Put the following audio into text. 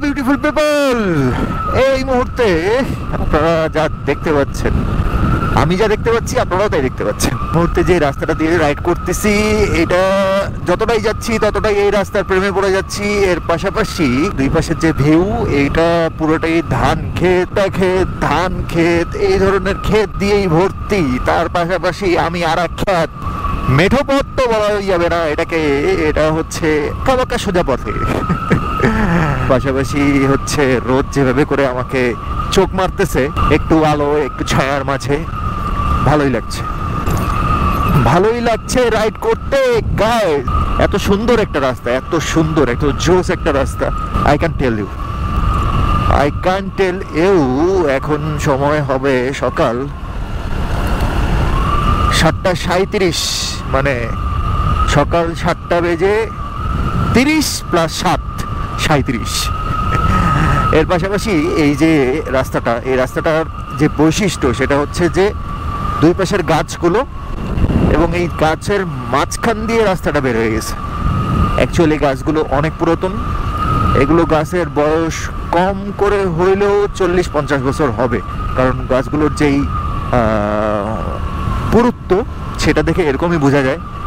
Beautiful people, এই মুহূর্তে আপনারা যা দেখতে পাচ্ছেন, আমি যা দেখতে পাচ্ছি আপনারাও তাই দেখতে পাচ্ছেন। মুহূর্তে যে রাস্তাটা দিয়ে রাইড করতেছি, এটা যতটাই যাচ্ছি ততটাই এই রাস্তার প্রেমে পড়ে যাচ্ছি। এর পাশাপাশি দুই পাশের যে ভিউ, এইটা পুরোটাই ধান ক্ষেত এই ধরনের ক্ষেত দিয়েই ভর্তি। তার পাশাপাশি আমি আর এক ক্ষেত, মেঠো পথ তো বলা যাবে না এটাকে, এটা হচ্ছে কাবাক্কা সোজা পথে। পাশাপাশি হচ্ছে রোদ যেভাবে করে আমাকে চোখ মারতেছে, একটু আলো একটু ছায়ার মাঝে ভালোই লাগছে রাইড করতে। গাইস, এত সুন্দর একটা রাস্তা, এত সুন্দর, এত জোস একটা রাস্তা। আই ক্যান টেল ইউ এখন সময় হবে সকাল 7:37, মানে সকাল 7টা বেজে 30 + 7 37। এর পাশাপাশি এই যে রাস্তাটা, এই রাস্তাটার যে বৈশিষ্ট্য সেটা হচ্ছে যে দুই পাশের গাছগুলো এবং এই গাছের মাঝখান দিয়ে রাস্তাটা বের হয়ে গেছে। অ্যাকচুয়ালি গাছগুলো অনেক পুরাতন, এগুলো গাছের বয়স কম করে হইলেও 40-50 বছর হবে, কারণ গাছগুলোর যেই পুরুত্ব সেটা দেখে এরকমই বোঝা যায়।